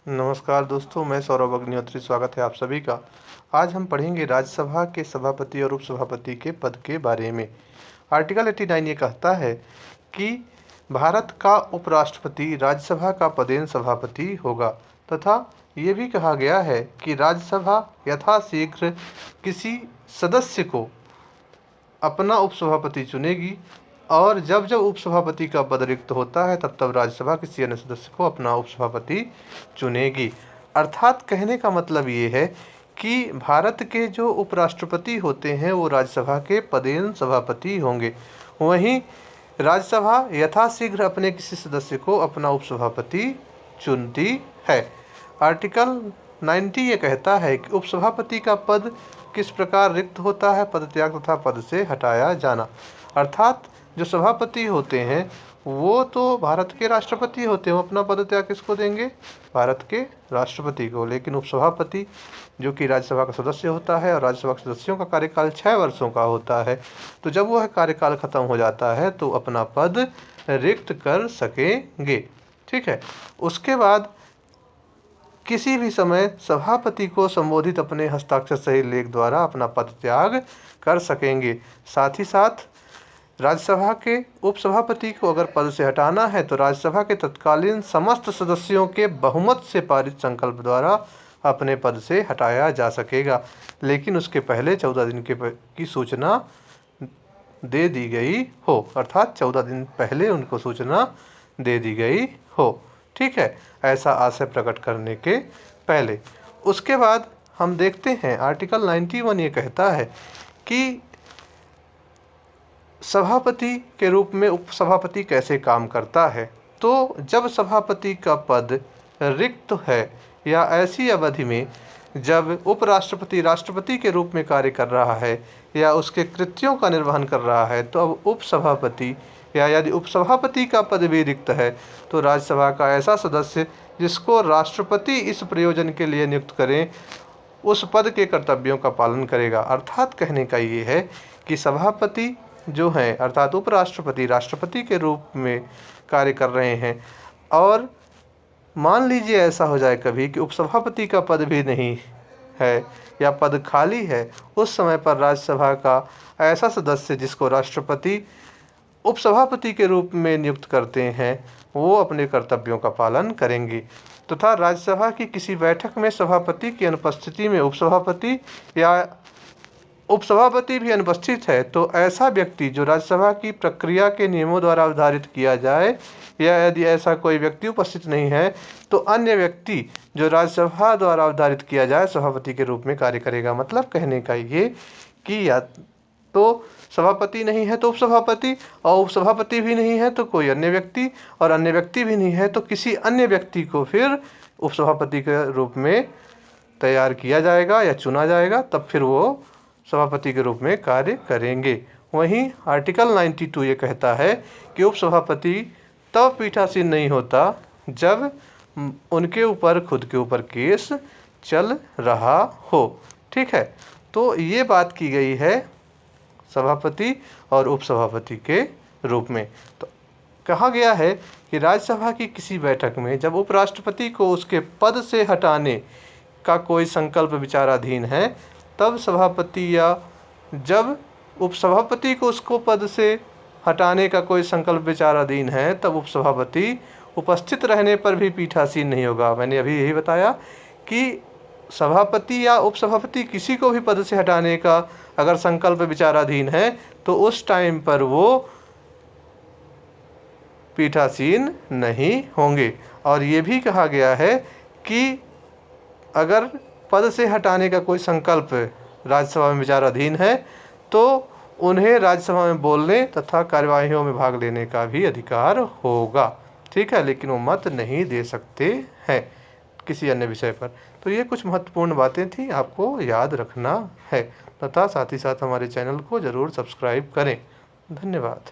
नमस्कार दोस्तों, मैं सौरभ अग्निहोत्री। स्वागत है आप सभी का। आज हम पढ़ेंगे राज्यसभा के सभापति और उपसभापति के पद के बारे में। आर्टिकल 89 ये कहता है कि भारत का उपराष्ट्रपति राज्यसभा का पदेन सभापति होगा तथा ये भी कहा गया है कि राज्यसभा यथाशीघ्र किसी सदस्य को अपना उपसभापति चुनेगी और जब जब उपसभापति का पद रिक्त होता है तब तब राज्यसभा किसी अन्य सदस्य को अपना उपसभापति चुनेगी। अर्थात कहने का मतलब ये है कि भारत के जो उपराष्ट्रपति होते हैं वो राज्यसभा के पदेन सभापति होंगे। वहीं राज्यसभा यथाशीघ्र अपने किसी सदस्य को अपना उपसभापति चुनती है। आर्टिकल 90 ये कहता है कि उपसभापति का पद किस प्रकार रिक्त होता है, पद त्याग तथा पद से हटाया जाना। अर्थात जो सभापति होते हैं वो तो भारत के राष्ट्रपति होते हैं, वो अपना पद त्याग किसको देंगे? भारत के राष्ट्रपति को। लेकिन उपसभापति जो कि राज्यसभा का सदस्य होता है और राज्यसभा के सदस्यों का कार्यकाल 6 वर्षों का होता है, तो जब वह कार्यकाल खत्म हो जाता है तो अपना पद रिक्त कर सकेंगे। ठीक है। उसके बाद किसी भी समय सभापति को संबोधित अपने हस्ताक्षर सहित लेख द्वारा अपना पद त्याग कर सकेंगे। साथ ही साथ राज्यसभा के उपसभापति को अगर पद से हटाना है तो राज्यसभा के तत्कालीन समस्त सदस्यों के बहुमत से पारित संकल्प द्वारा अपने पद से हटाया जा सकेगा, लेकिन उसके पहले 14 दिन की सूचना दे दी गई हो। अर्थात 14 दिन पहले उनको सूचना दे दी गई हो। ठीक है, ऐसा आशय प्रकट करने के पहले। उसके बाद हम देखते हैं आर्टिकल 91 ये कहता है कि सभापति के रूप में उपसभापति कैसे काम करता है। तो जब सभापति का पद रिक्त है या ऐसी अवधि में जब उपराष्ट्रपति राष्ट्रपति के रूप में कार्य कर रहा है या उसके कृत्यों का निर्वहन कर रहा है, तो अब उपसभापति या यदि उपसभापति का पद भी रिक्त है तो राज्यसभा का ऐसा सदस्य जिसको राष्ट्रपति इस प्रयोजन के लिए नियुक्त करें उस पद के कर्तव्यों का पालन करेगा। अर्थात कहने का ये है कि सभापति जो हैं अर्थात उपराष्ट्रपति राष्ट्रपति के रूप में कार्य कर रहे हैं और मान लीजिए ऐसा हो जाए कभी कि उपसभापति का पद भी नहीं है या पद खाली है, उस समय पर राज्यसभा का ऐसा सदस्य जिसको राष्ट्रपति उपसभापति के रूप में नियुक्त करते हैं वो अपने कर्तव्यों का पालन करेंगे। तथा राज्यसभा की किसी बैठक में सभापति की अनुपस्थिति में उपसभापति या उपसभापति भी अनुपस्थित है तो ऐसा व्यक्ति जो राज्यसभा की प्रक्रिया के नियमों द्वारा अवधारित किया जाए या यदि ऐसा कोई व्यक्ति उपस्थित नहीं है तो अन्य व्यक्ति जो राज्यसभा द्वारा अवधारित किया जाए सभापति के रूप में कार्य करेगा। मतलब कहने का ये कि या तो सभापति नहीं है तो उपसभापति और उपसभापति भी नहीं है तो कोई अन्य व्यक्ति और अन्य व्यक्ति भी नहीं है तो किसी अन्य व्यक्ति को फिर उपसभापति के रूप में तैयार किया जाएगा या चुना जाएगा, तब फिर वो सभापति के रूप में कार्य करेंगे। वहीं आर्टिकल 92 ये कहता है कि उपसभापति तब पीठासीन नहीं होता जब उनके ऊपर खुद के ऊपर केस चल रहा हो। ठीक है, तो ये बात की गई है सभापति और उपसभापति के रूप में। तो कहा गया है कि राज्यसभा की किसी बैठक में जब उपराष्ट्रपति को उसके पद से हटाने का कोई संकल्प विचाराधीन है तब सभापति या जब उपसभापति को उसको पद से हटाने का कोई संकल्प विचाराधीन है तब उपसभापति उपस्थित रहने पर भी पीठासीन नहीं होगा। मैंने अभी यही बताया कि सभापति या उपसभापति किसी को भी पद से हटाने का अगर संकल्प विचाराधीन है तो उस टाइम पर वो पीठासीन नहीं होंगे। और ये भी कहा गया है कि अगर पद से हटाने का कोई संकल्प राज्यसभा में विचाराधीन है तो उन्हें राज्यसभा में बोलने तथा कार्यवाहियों में भाग लेने का भी अधिकार होगा। ठीक है, लेकिन वो मत नहीं दे सकते हैं किसी अन्य विषय पर। तो ये कुछ महत्वपूर्ण बातें थी, आपको याद रखना है तथा साथ ही साथ हमारे चैनल को ज़रूर सब्सक्राइब करें। धन्यवाद।